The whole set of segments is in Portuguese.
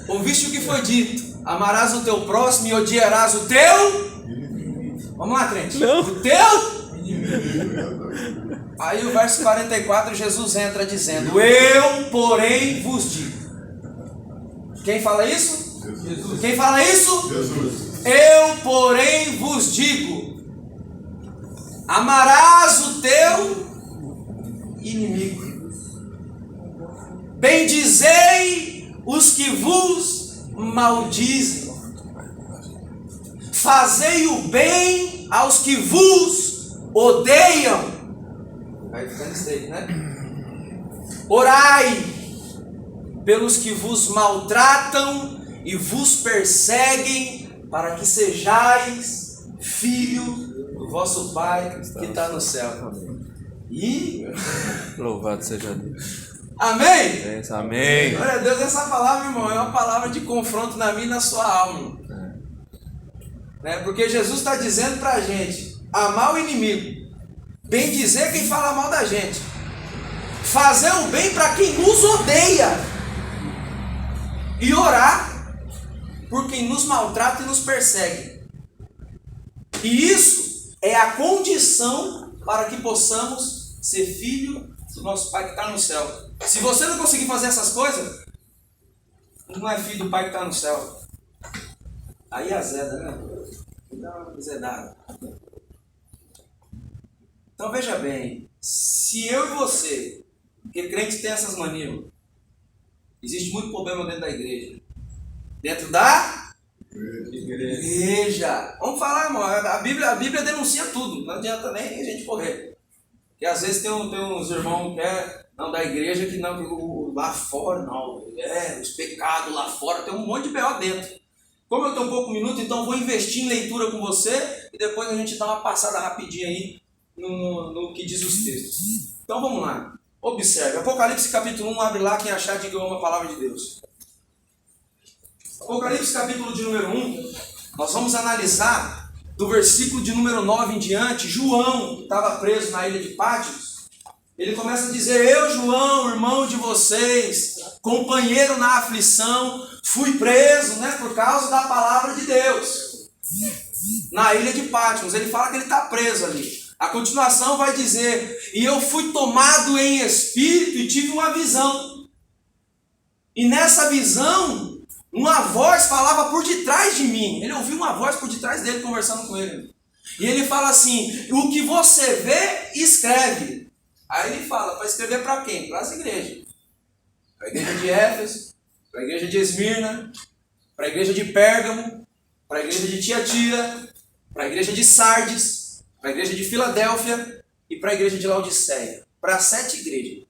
Ouviste o que foi dito: amarás o teu próximo e odiarás o teu. Vamos lá, crente. Não. O teu. Aí o verso 44, Jesus entra dizendo: eu, porém, vos digo. Quem fala isso? Jesus. Quem fala isso? Jesus. Eu, porém, vos digo: amarás o teu inimigo. Bendizei os que vos maldizem. Fazei o bem aos que vos odeiam. Vai ficando estreito, né? Orai pelos que vos maltratam e vos perseguem, para que sejais filho do vosso Pai que está no céu. E Louvado seja Deus. amém? Amém. Glória a Deus, essa palavra, irmão, é uma palavra de confronto na minha e na sua alma. Né? Porque Jesus está dizendo para a gente amar o inimigo, bem dizer quem fala mal da gente, fazer o bem para quem nos odeia e orar por quem nos maltrata e nos persegue. E isso é a condição para que possamos ser filho do nosso Pai que está no céu. Se você não conseguir fazer essas coisas, não é filho do Pai que está no céu. Aí azeda, né? Dá uma azedada. Então veja bem, se eu e você, porque crente tem essas manias, existe muito problema dentro da igreja. Dentro da igreja. Vamos falar, irmão, a Bíblia denuncia tudo, não adianta nem a gente correr. Porque às vezes tem uns irmãos que não da igreja, que não, que lá fora não, os pecados lá fora, tem um monte de B.O. dentro. Como eu tenho pouco minuto, então vou investir em leitura com você e depois a gente dá uma passada rapidinho aí no que diz os textos. Então vamos lá, observe, Apocalipse capítulo 1, abre lá, quem achar diga uma palavra de Deus. Apocalipse capítulo de número 1, nós vamos analisar do versículo de número 9 em diante. João, que estava preso na ilha de Pátimos, ele começa a dizer: eu, João, irmão de vocês, companheiro na aflição, fui preso, né, por causa da palavra de Deus, na ilha de Pátimos. Ele fala que ele está preso ali. A continuação vai dizer: e eu fui tomado em espírito e tive uma visão. E nessa visão, uma voz falava por detrás de mim. Ele ouviu uma voz por detrás dele conversando com ele. E ele fala assim: o que você vê, escreve. Aí ele fala, para escrever para quem? Para as igrejas. Para a igreja de Éfeso, para a igreja de Esmirna, para a igreja de Pérgamo, para a igreja de Tiatira, para a igreja de Sardes, para a igreja de Filadélfia e para a igreja de Laodiceia. Para 7 igrejas.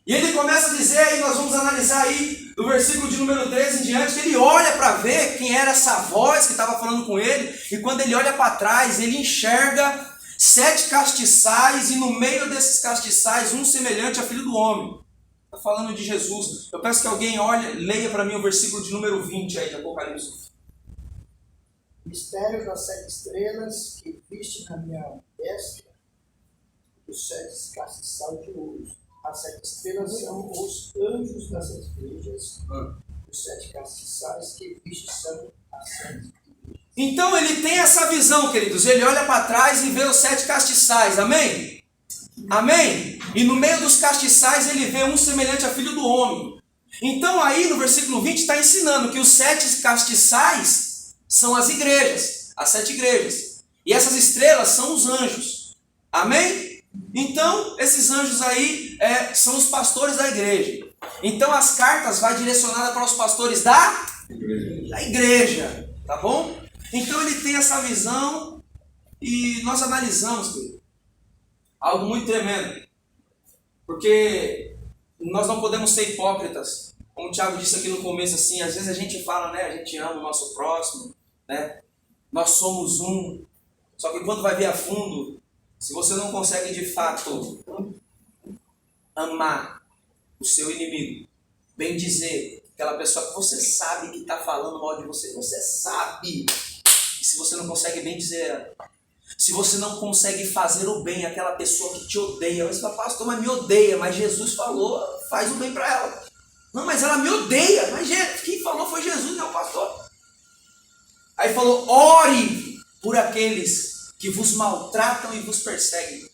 E ele começa a dizer, e nós vamos analisar aí, do versículo de número 13 em diante, que ele olha para ver quem era essa voz que estava falando com ele, e quando ele olha para trás, ele enxerga 7 castiçais, e no meio desses castiçais, um semelhante a filho do homem. Está falando de Jesus. Eu peço que alguém leia para mim o versículo de número 20 aí de Apocalipse. Mistério das 7 estrelas que viste na minha destra, os 7 castiçais de ouro. As 7 estrelas são os anjos das 7 igrejas. Os 7 castiçais que viste são as 7 igrejas. Então ele tem essa visão, queridos. Ele olha para trás e vê os 7 castiçais. Amém? Amém? E no meio dos castiçais ele vê um semelhante a filho do homem. Então aí no versículo 20 está ensinando que os 7 castiçais são as igrejas, as 7 igrejas. E essas estrelas são os anjos. Amém? Então esses anjos aí são os pastores da igreja. Então as cartas vão direcionadas para os pastores da igreja. Tá bom? Então ele tem essa visão e nós analisamos, querido, algo muito tremendo. Porque nós não podemos ser hipócritas. Como o Thiago disse aqui no começo, assim, às vezes a gente fala, né, a gente ama o nosso próximo, né? Nós somos um. Só que quando vai ver a fundo, se você não consegue de fato amar o seu inimigo, bem dizer, aquela pessoa que você sabe que está falando mal de você, você sabe. E se você não consegue bem dizer, Se você não consegue fazer o bem àquela pessoa que te odeia, você fala, pastor, mas me odeia, mas Jesus falou, faz o bem para ela. Não, mas ela me odeia, mas quem falou foi Jesus, não o pastor. Aí falou, ore por aqueles que vos maltratam e vos perseguem.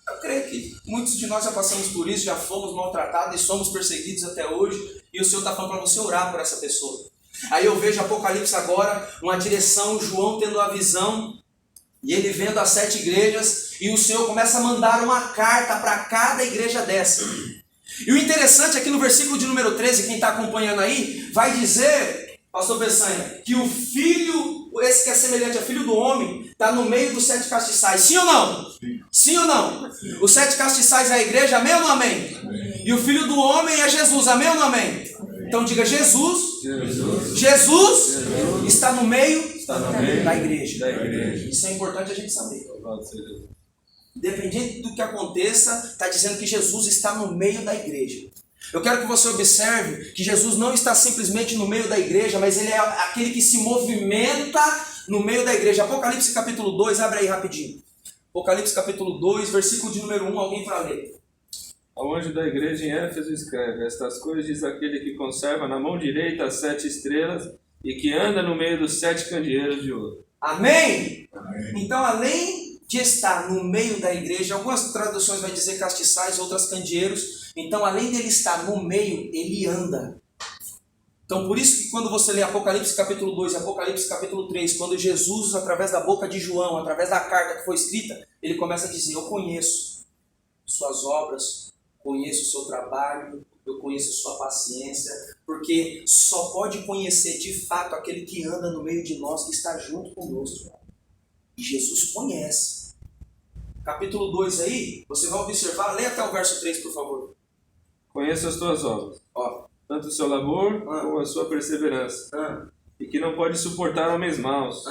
Eu creio que muitos de nós já passamos por isso, já fomos maltratados e somos perseguidos até hoje, e o Senhor está falando para você orar por essa pessoa. Aí eu vejo Apocalipse agora, uma direção, João tendo a visão, e ele vendo as 7 igrejas, e o Senhor começa a mandar uma carta para cada igreja dessa. E o interessante é que no versículo de número 13, quem está acompanhando aí, vai dizer, pastor Peçanha, que o filho, esse que é semelhante ao filho do homem, está no meio dos 7 castiçais. Sim ou não? Sim ou não? Os 7 castiçais é a igreja, amém ou não amém? E o filho do homem é Jesus, amém ou não amém? Então diga Jesus. Jesus está no meio da igreja. Isso é importante a gente saber. Independente do que aconteça, está dizendo que Jesus está no meio da igreja. Eu quero que você observe que Jesus não está simplesmente no meio da igreja, mas ele é aquele que se movimenta no meio da igreja. Apocalipse capítulo 2, abre aí rapidinho. Apocalipse capítulo 2, versículo de número 1, alguém para ler. Ao anjo da igreja em Éfeso escreve: estas coisas diz aquele que conserva na mão direita as 7 estrelas e que anda no meio dos 7 candeeiros de ouro. Amém? Então, além de estar no meio da igreja, algumas traduções vai dizer castiçais, outras candeeiros. Então, além dele estar no meio, ele anda. Então, por isso que quando você lê Apocalipse capítulo 2 e Apocalipse capítulo 3, quando Jesus, através da boca de João, através da carta que foi escrita, ele começa a dizer, eu conheço suas obras, conheço o seu trabalho, eu conheço a sua paciência, porque só pode conhecer de fato aquele que anda no meio de nós, que está junto conosco. E Jesus conhece. Capítulo 2 aí, você vai observar, lê até o verso 3, por favor. Conheço as tuas obras, tanto o seu labor como a sua perseverança, e que não pode suportar homens maus,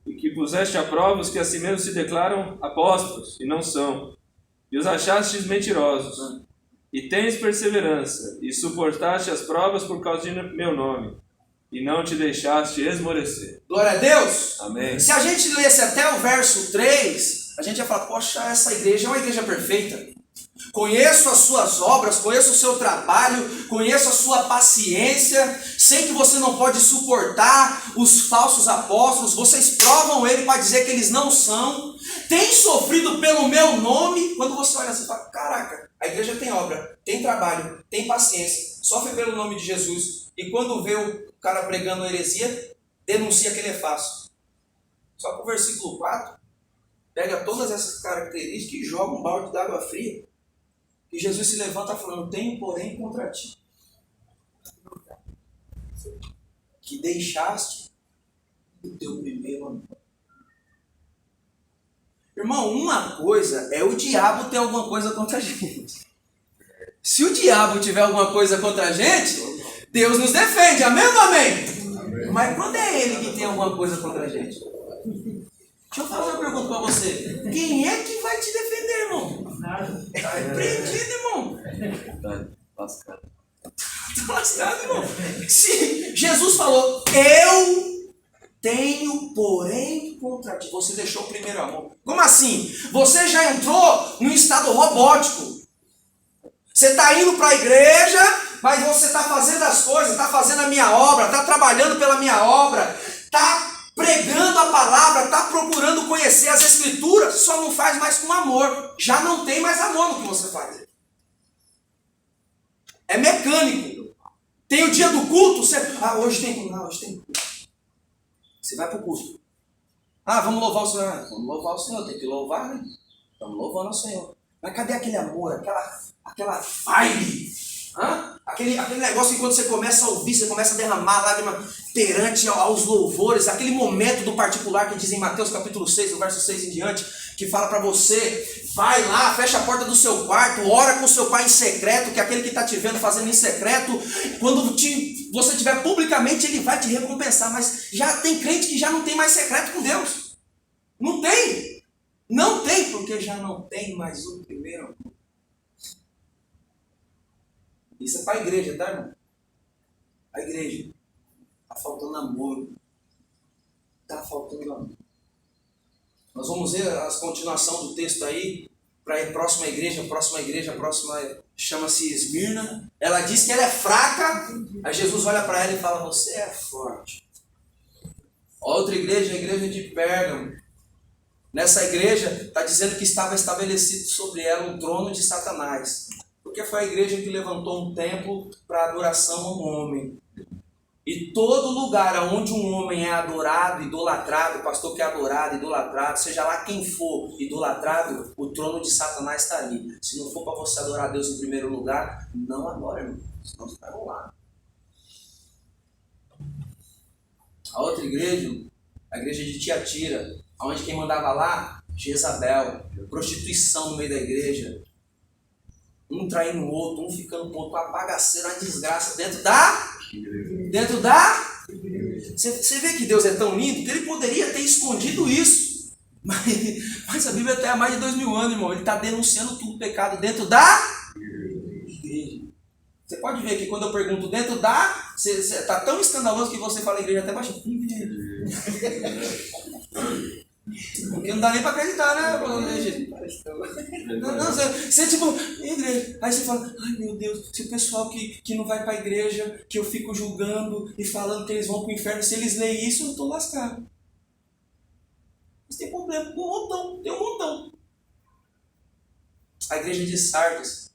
e que puseste a prova os que a si mesmos se declaram apóstolos, e não são, e os achastes mentirosos, e tens perseverança, e suportaste as provas por causa de meu nome, e não te deixaste esmorecer. Glória a Deus! Amém. Se a gente lesse até o verso 3, a gente ia falar, poxa, essa igreja é uma igreja perfeita. Conheço as suas obras, conheço o seu trabalho, conheço a sua paciência, sei que você não pode suportar os falsos apóstolos, vocês provam ele para dizer que eles não são, tem sofrido pelo meu nome. Quando você olha assim, fala, caraca, a igreja tem obra, tem trabalho, tem paciência, sofre pelo nome de Jesus, e quando vê o cara pregando heresia, denuncia que ele é fácil. Só que o versículo 4 pega todas essas características e joga um balde d'água fria. E Jesus se levanta falando, tenho porém contra ti, que deixaste o teu primeiro amor. Irmão, uma coisa é o diabo ter alguma coisa contra a gente. Se o diabo tiver alguma coisa contra a gente, Deus nos defende, amém ou não amém? Mas quando é ele que tem alguma coisa contra a gente? Deixa eu fazer uma pergunta para você. Quem é que vai te defender, irmão? Está repreendido, irmão. Tá lascado. Está lascado, irmão. Se Jesus falou, eu tenho, porém, contra ti. Você deixou o primeiro amor. Como assim? Você já entrou num estado robótico. Você está indo para a igreja, mas você está fazendo as coisas, está fazendo a minha obra, está trabalhando pela minha obra, está pregando a palavra, está procurando conhecer as escrituras, só não faz mais com amor. Já não tem mais amor no que você faz. É mecânico. Tem o dia do culto, você... hoje tem culto. Não, hoje tem culto. Você vai para o culto. Vamos louvar o Senhor. Vamos louvar o Senhor, tem que louvar, né? Estamos louvando o Senhor. Mas cadê aquele amor, aquela vibe? Aquele negócio que quando você começa a ouvir, você começa a derramar lágrima perante aos louvores, aquele momento do particular que diz em Mateus capítulo 6, do verso 6 em diante, que fala para você, vai lá, fecha a porta do seu quarto, ora com o seu pai em secreto, que aquele que está te vendo fazendo em secreto, quando você estiver publicamente, ele vai te recompensar. Mas já tem crente que já não tem mais secreto com Deus. Não tem. Não tem, porque já não tem mais o primeiro amor. Isso é para a igreja, tá, irmão? A igreja. Está faltando amor. Está faltando amor. Nós vamos ver a continuação do texto aí, para a próxima igreja, chama-se Esmirna. Ela diz que ela é fraca, aí Jesus olha para ela e fala, você é forte. Outra igreja, a igreja de Pérgamo. Nessa igreja está dizendo que estava estabelecido sobre ela um trono de Satanás, porque foi a igreja que levantou um templo para adoração a um homem. E todo lugar onde um homem é adorado, idolatrado, o pastor que é adorado, idolatrado, seja lá quem for idolatrado, o trono de Satanás está ali. Se não for para você adorar a Deus em primeiro lugar, não adora, irmão. Senão você vai rolar. A outra igreja, a igreja de Tiatira, onde quem mandava lá? Jezabel. Prostituição no meio da igreja. Um traindo o outro, um ficando com o outro, uma bagaceira, uma desgraça dentro da... Você vê que Deus é tão lindo que ele poderia ter escondido isso. Mas a Bíblia tem há mais de 2000 anos, irmão. Ele está denunciando tudo pecado dentro da igreja. Você pode ver que quando eu pergunto dentro da... Você está tão escandaloso que você fala igreja até baixo. Porque não dá nem para acreditar, né? Não, você tipo, igreja. Aí você fala, ai meu Deus, se o pessoal que não vai para a igreja, que eu fico julgando e falando que eles vão para o inferno, se eles leem isso, eu estou lascado. Mas tem problema, tem um montão. A igreja de Sardes,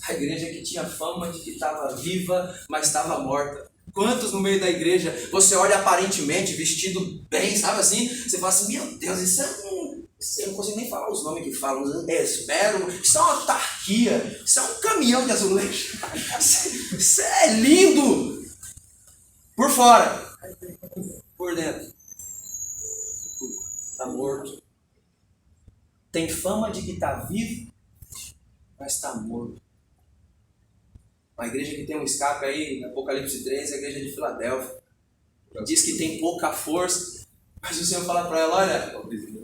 a igreja que tinha fama de que estava viva, mas estava morta. Quantos no meio da igreja você olha aparentemente vestido bem, sabe assim? Você fala assim, meu Deus, isso eu não consigo nem falar os nomes que falam. Espero, isso é uma autarquia, isso é um caminhão de azulejo. Isso é lindo! Por fora, por dentro, está morto. Tem fama de que está vivo, mas está morto. Uma igreja que tem um escape aí, Apocalipse 3, é a igreja de Filadélfia. Diz que tem pouca força, mas o Senhor fala para ela, olha,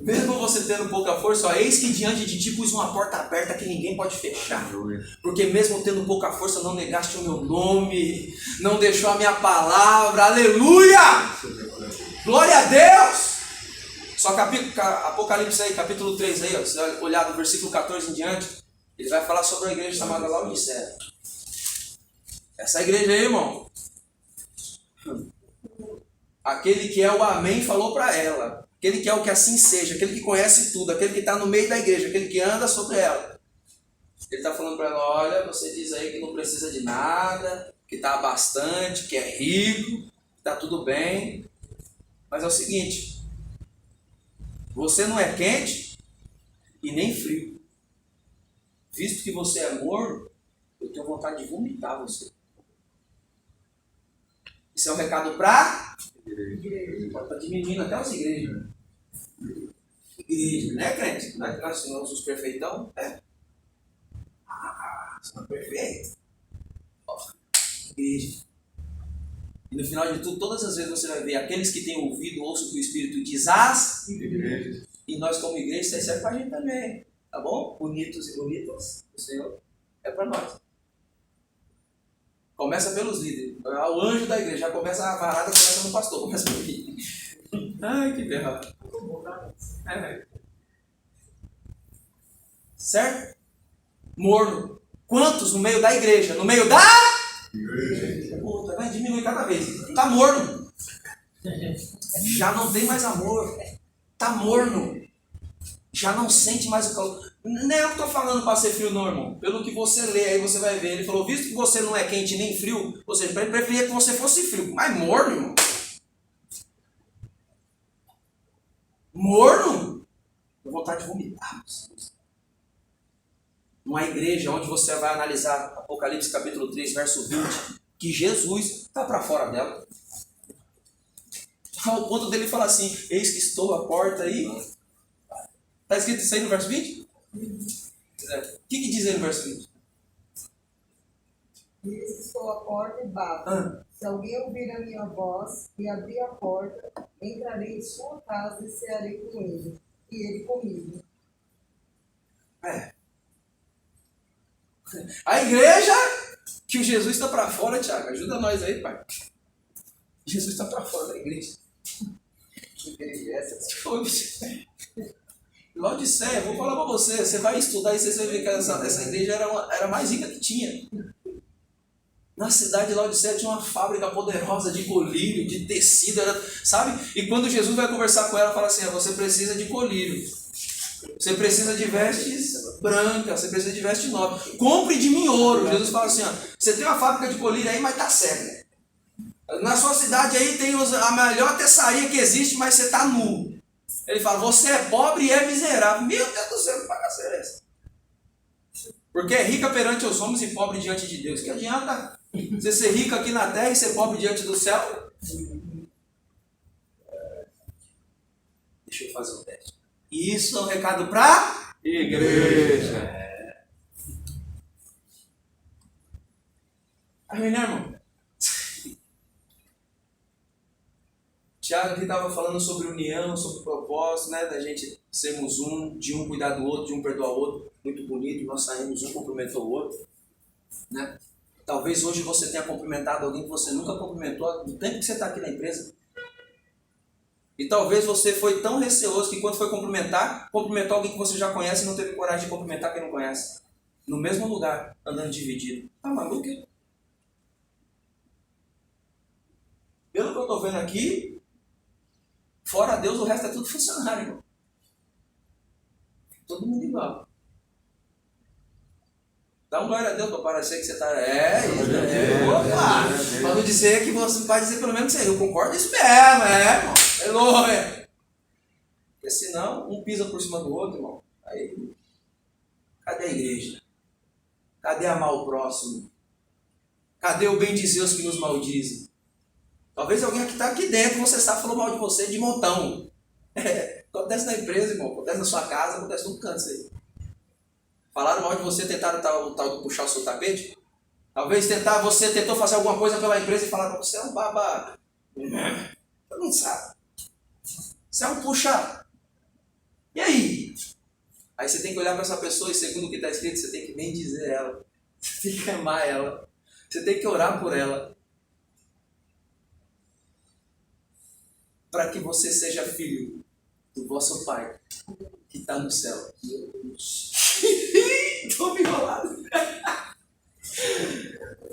mesmo você tendo pouca força, ó, eis que diante de ti pus uma porta aberta que ninguém pode fechar. Porque mesmo tendo pouca força, não negaste o meu nome, não deixou a minha palavra, aleluia! Glória a Deus! Só Apocalipse aí, capítulo 3 aí, ó, você vai olhar do versículo 14 em diante, ele vai falar sobre a igreja chamada Laodiceia. Essa igreja aí, irmão, aquele que é o amém falou para ela, aquele que é o que assim seja, aquele que conhece tudo, aquele que está no meio da igreja, aquele que anda sobre ela. Ele está falando para ela, olha, você diz aí que não precisa de nada, que está bastante, que é rico, que está tudo bem, mas é o seguinte, você não é quente e nem frio. Visto que você é morno, eu tenho vontade de vomitar você. Isso é um recado para igreja. Está diminuindo até as igrejas. Igreja, né, crente? Não é que nós somos os perfeitão? É. São perfeitos. Igreja. E no final de tudo, todas as vezes você vai ver aqueles que têm ouvido, ouçam o que o Espírito diz às igrejas. E nós, como igreja, isso aí serve para a gente também. Tá bom? Bonitos e bonitas, o Senhor é para nós. Começa pelos líderes. O anjo da igreja já começa a varada, começa no pastor, começa por mim. Ai, que berrado. Certo? Morno. Quantos no meio da igreja? No meio da igreja. Puta, vai diminuir cada vez. Tá morno. Já não tem mais amor. Tá morno. Já não sente mais o calor. Não é o que eu estou falando para ser frio, não, irmão. Pelo que você lê, aí você vai ver. Ele falou, visto que você não é quente nem frio, ou seja, ele preferia que você fosse frio. Mas morno, irmão. Morno? Eu vou vontade de vomitar. Uma igreja onde você vai analisar Apocalipse capítulo 3, verso 20, que Jesus está para fora dela. Ao ponto dele falar assim, eis que estou à porta aí. Está escrito isso aí no verso 20? O que diz aí no verso 20? Eis que estou à porta e bato. Se alguém ouvir a minha voz e abrir a porta, entrarei em sua casa e cearei com ele, e ele comigo. A igreja que o Jesus está para fora, Tiago. Ajuda nós aí, pai. Jesus está para fora da igreja. Laodiceia, vou falar para você vai estudar e você vai ver que essa igreja era a mais rica que tinha. Na cidade de Laodiceia tinha uma fábrica poderosa de colírio, de tecido, sabe? E quando Jesus vai conversar com ela, fala assim, você precisa de colírio, você precisa de vestes brancas, você precisa de vestes novas. Compre de mim ouro. Jesus fala assim, você tem uma fábrica de colírio aí, mas tá cego. Na sua cidade aí tem a melhor teçaria que existe, mas você está nu. Ele fala, você é pobre e é miserável. Meu Deus do céu, que bagaceira é essa? Porque é rica perante os homens e pobre diante de Deus. Que adianta você ser rico aqui na terra e ser pobre diante do céu? Deixa eu fazer um teste. Isso é um recado para igreja. Amém, né, irmão? Tiago aqui estava falando sobre união, sobre propósito, né? Da gente sermos um, de um cuidar do outro, de um perdoar o outro. Muito bonito, nós saímos, um cumprimentou o outro. Né? Talvez hoje você tenha cumprimentado alguém que você nunca cumprimentou no tempo que você está aqui na empresa. E talvez você foi tão receoso que quando foi cumprimentou alguém que você já conhece e não teve coragem de cumprimentar quem não conhece. No mesmo lugar, andando dividido. Tá maluco? Pelo que eu estou vendo aqui, fora Deus, o resto é tudo funcionário, irmão. Todo mundo igual. Dá um glória a Deus para parecer que você está... Opa! Para não dizer que você pode dizer pelo menos que você... Eu concordo isso mesmo, irmão. Aleluia! Porque senão, um pisa por cima do outro, irmão. Aí, cadê a igreja? Cadê amar o próximo? Cadê o bem dizer os que nos maldizem? Talvez alguém que está aqui dentro, você sabe, falou mal de você de montão. Acontece na empresa, irmão. Acontece na sua casa, acontece no canto isso aí. Falaram mal de você, tentaram o tal de puxar o seu tapete. Talvez você tentou fazer alguma coisa pela empresa e falaram, você é um babaca. Todo mundo sabe. Você é um puxa. E aí? Aí você tem que olhar para essa pessoa e segundo o que está escrito, você tem que bem dizer ela. Você tem que amar ela. Você tem que orar por ela. Para que você seja filho do vosso Pai que está no céu. Estou me enrolado.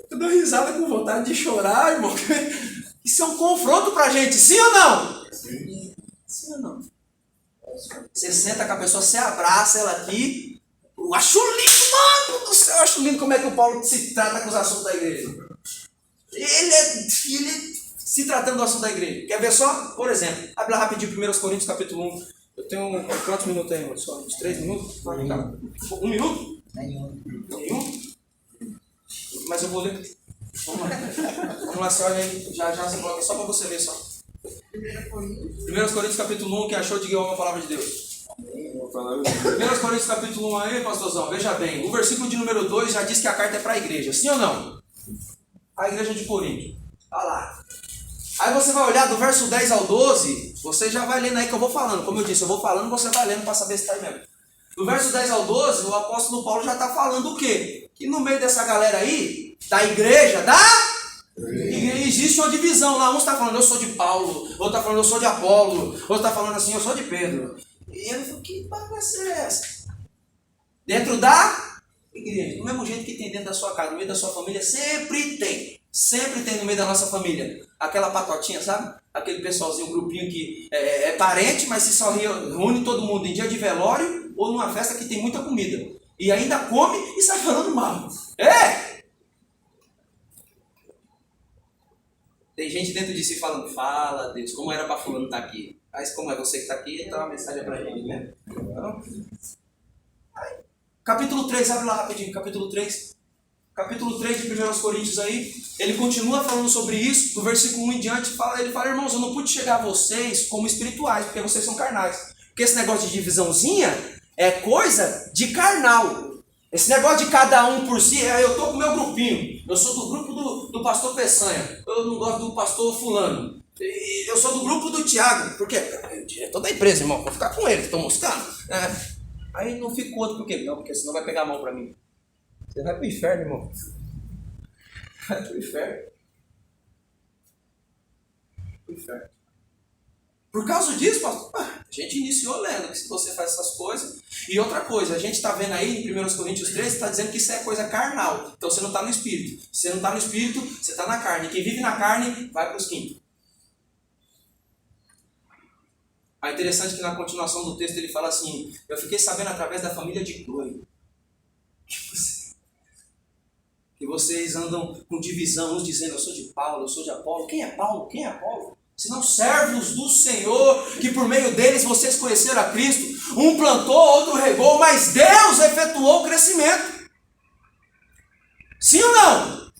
Eu dou risada com vontade de chorar, irmão. Isso é um confronto pra gente, sim ou não? Sim. Sim ou não? Você senta com a pessoa, você abraça ela aqui. Eu acho lindo, mano do céu. Eu acho lindo como é que o Paulo se trata com os assuntos da igreja. Ele se tratando do assunto da igreja. Quer ver só? Por exemplo, abre lá rapidinho 1 Coríntios capítulo 1. Eu tenho quantos minutos aí, irmão? Só uns 3 minutos? 1 minuto? Nenhum? Mas eu vou ler. Vamos lá, você olha aí. Já você coloca só para você ver só. 1 Coríntios capítulo 1, quem achou, diga uma palavra de Deus. 1 Coríntios capítulo 1 aí, pastorzão, veja bem. O versículo de número 2 já diz que a carta é para a igreja. Sim ou não? A igreja de Corinto. Olha lá. Aí você vai olhar do verso 10 ao 12, você já vai lendo aí que eu vou falando. Como eu disse, eu vou falando, você vai lendo para saber se está aí mesmo. Do verso 10 ao 12, o apóstolo Paulo já está falando o quê? Que no meio dessa galera aí, da igreja, existe uma divisão lá. Um está falando, eu sou de Paulo. Outro está falando, eu sou de Apolo. Outro está falando assim, eu sou de Pedro. E ele falou, que bagaça é essa? Dentro da igreja. Do mesmo jeito que tem dentro da sua casa, no meio da sua família, sempre tem. Sempre tem no meio da nossa família. Aquela patotinha, sabe? Aquele pessoalzinho, um grupinho que é parente, mas se só reúne todo mundo em dia de velório ou numa festa que tem muita comida. E ainda come e sai falando mal. Tem gente dentro de si falando, fala Deus, como era para fulano estar aqui. Mas como é você que está aqui, então a mensagem é para gente, né? Então, capítulo 3, abre lá rapidinho, capítulo 3. Capítulo 3 de 1 Coríntios aí, ele continua falando sobre isso, do versículo 1 em diante, ele fala, irmãos, eu não pude chegar a vocês como espirituais, porque vocês são carnais. Porque esse negócio de divisãozinha é coisa de carnal. Esse negócio de cada um por si, eu estou com o meu grupinho, eu sou do grupo do pastor Peçanha, eu não gosto do pastor fulano, eu sou do grupo do Tiago, porque é o diretor da empresa, irmão, vou ficar com ele, estou moscando. Aí não fico com outro, por quê? Não, porque senão vai pegar a mão para mim. Você vai pro inferno, irmão. Vai pro inferno. Pro inferno. Por causa disso, pastor, a gente iniciou lendo que se você faz essas coisas. E outra coisa, a gente está vendo aí em 1 Coríntios 13, está dizendo que isso é coisa carnal. Então você não está no Espírito. Se você não está no Espírito, você está na carne. Quem vive na carne, vai para os quintos. É interessante que na continuação do texto ele fala assim: eu fiquei sabendo através da família de Chloe que vocês andam com divisão, uns dizendo eu sou de Paulo, eu sou de Apolo. Quem é Paulo? Quem é Apolo? Senão servos do Senhor, que por meio deles vocês conheceram a Cristo. Um plantou, outro regou, mas Deus efetuou o crescimento. Sim ou não?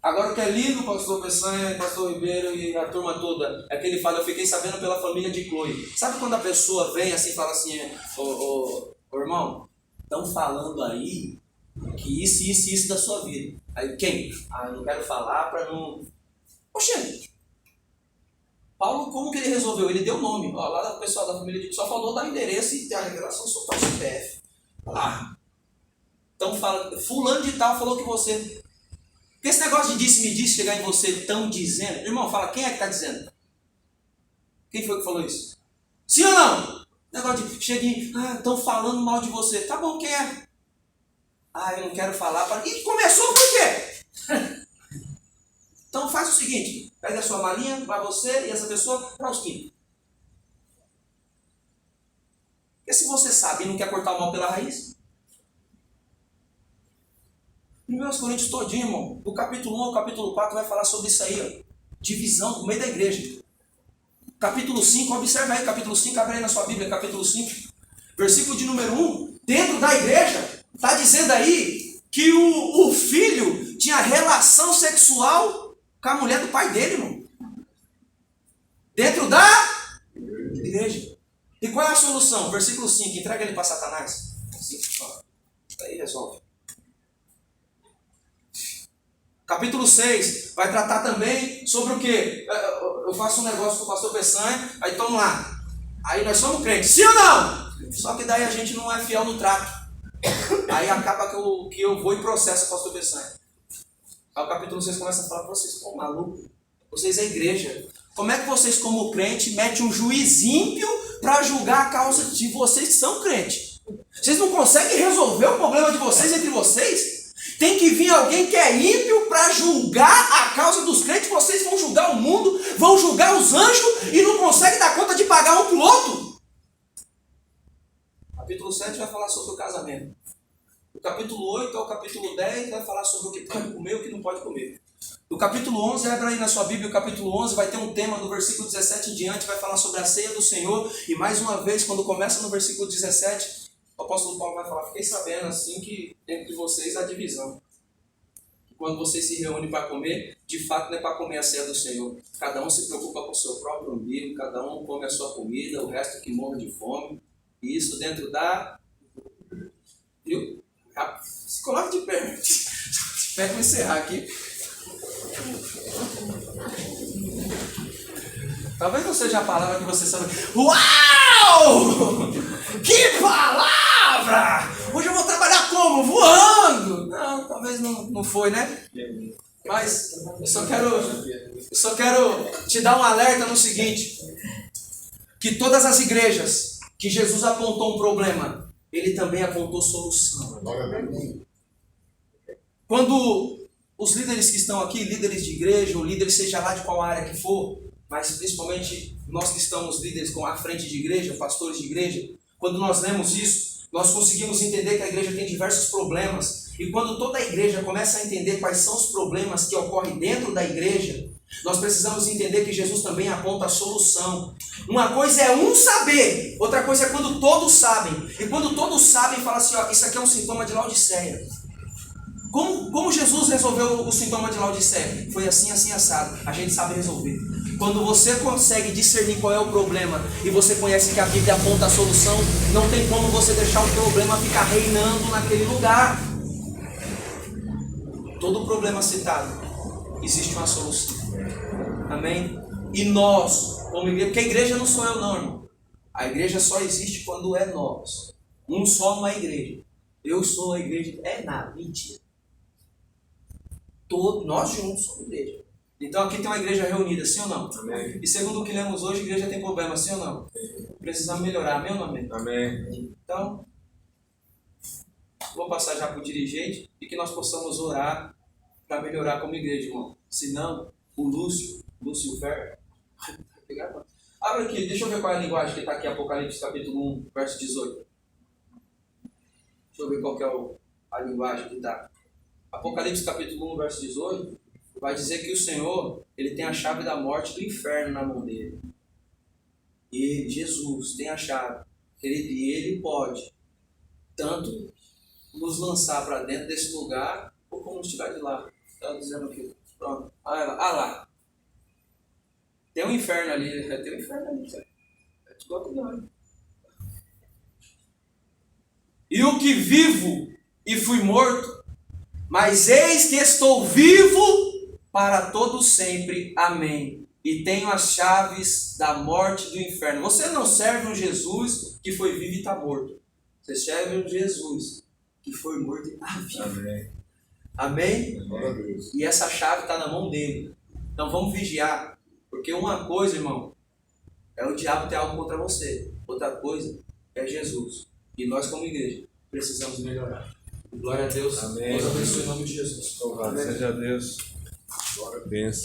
Agora o que é lindo, pastor Peçanha, pastor Ribeiro e a turma toda, é que ele fala, eu fiquei sabendo pela família de Chloe. Sabe quando a pessoa vem assim e fala assim, ô irmão, estão falando aí que isso da sua vida. Aí quem? Eu não quero falar para não... Oxê, Paulo, como que ele resolveu? Ele deu nome. Ó, lá o pessoal da família de só falou dar endereço e a revelação soltar o CPF. Então fala, fulano de tal falou que você... Porque esse negócio de disse-me-disse chegar em você tão dizendo... Irmão, fala, quem é que está dizendo? Quem foi que falou isso? Sim ou não? Negócio de cheguei, estão falando mal de você. Tá bom, quem é? Eu não quero falar. E começou por quê? Então faz o seguinte, pega a sua malinha, vai você e essa pessoa para os quintos. Porque se você sabe e não quer cortar o mal pela raiz... 1 Coríntios todinho, irmão, do capítulo 1 ao capítulo 4 vai falar sobre isso aí, ó. Divisão no meio da igreja. Capítulo 5, observa aí, capítulo 5, abre aí na sua Bíblia, capítulo 5, versículo de número 1, dentro da igreja, está dizendo aí que o filho tinha relação sexual com a mulher do pai dele, irmão. Dentro da igreja. E qual é a solução? Versículo 5, entrega ele para Satanás. Assim, ó. Aí resolve. Capítulo 6 vai tratar também sobre o quê? Eu faço um negócio com o pastor Peçanha, aí tamo lá. Aí nós somos crentes, sim ou não? Só que daí a gente não é fiel no trato. Aí acaba que eu vou e processo o pastor Peçanha. Aí o capítulo 6 começa a falar, vocês estão malucos? Vocês é igreja. Como é que vocês, como crente, metem um juiz ímpio para julgar a causa de vocês que são crentes? Vocês não conseguem resolver o problema de vocês entre vocês? Tem que vir alguém que é ímpio para julgar a causa dos crentes. Vocês vão julgar o mundo, vão julgar os anjos e não conseguem dar conta de pagar um para o outro. Capítulo 7 vai falar sobre o casamento. Do capítulo 8 ao capítulo 10 vai falar sobre o que pode comer e o que não pode comer. Do capítulo 11, abre aí na sua Bíblia, o capítulo 11 vai ter um tema do versículo 17 em diante, vai falar sobre a ceia do Senhor. E mais uma vez, quando começa no versículo 17... o apóstolo Paulo vai falar, fiquei sabendo assim que dentro de vocês há divisão. Quando vocês se reúnem para comer, de fato não é para comer a ceia do Senhor. Cada um se preocupa com o seu próprio umbigo, cada um come a sua comida, o resto que morre de fome. E isso dentro da... Viu? Se coloque de pé. Espera eu encerrar aqui. Talvez não seja a palavra que você sabe. Uau! Que palavra! Hoje eu vou trabalhar como? Voando! Não, talvez não foi, né? Mas eu só quero te dar um alerta no seguinte: que todas as igrejas que Jesus apontou um problema, ele também apontou solução. Quando os líderes que estão aqui, líderes de igreja, ou líderes seja lá de qual área que for, mas principalmente nós que estamos líderes com a frente de igreja, pastores de igreja, quando nós lemos isso, nós conseguimos entender que a igreja tem diversos problemas. E quando toda a igreja começa a entender quais são os problemas que ocorrem dentro da igreja, nós precisamos entender que Jesus também aponta a solução. Uma coisa é um saber, outra coisa é quando todos sabem. E quando todos sabem, fala assim, ó, isso aqui é um sintoma de Laodiceia. Como Jesus resolveu o sintoma de Laodiceia? Foi assim, assim, assado. A gente sabe resolver. Quando você consegue discernir qual é o problema e você conhece que a Bíblia aponta a solução, não tem como você deixar o problema ficar reinando naquele lugar. Todo problema citado, existe uma solução. Amém? E nós, como igreja, porque a igreja não sou eu não, irmão. A igreja só existe quando é nós. Um só não é igreja. Eu sou a igreja. É nada, mentira. Nós juntos somos igreja. Então aqui tem uma igreja reunida, sim ou não? Amém. E segundo o que lemos hoje, a igreja tem problema, sim ou não? Precisamos melhorar, amém ou não amém? Amém. Então, vou passar já para o dirigente e que nós possamos orar para melhorar como igreja, irmão. Senão, o Lúcio Fer, abre aqui, deixa eu ver qual é a linguagem que está aqui, Apocalipse capítulo 1, verso 18. Deixa eu ver qual que é a linguagem que está. Apocalipse capítulo 1, verso 18, vai dizer que o Senhor, ele tem a chave da morte e do inferno na mão dele. E ele, Jesus, tem a chave. E ele pode tanto nos lançar para dentro desse lugar, ou como nos tirar de lá. Está dizendo aqui. Pronto. Ah lá. Tem um inferno ali. Tem um inferno ali. É tudo outro não. E o que vivo e fui morto, mas eis que estou vivo para todo sempre. Amém. E tenho as chaves da morte e do inferno. Você não serve um Jesus que foi vivo e está morto. Você serve um Jesus que foi morto e está vivo. Amém. Amém? E essa chave está na mão dele. Então vamos vigiar. Porque uma coisa, irmão, é o diabo ter algo contra você. Outra coisa é Jesus. E nós, como igreja, precisamos melhorar. Glória a Deus. Amém. Deus abençoe em nome de Jesus. Louvado seja Deus. Glória a Deus.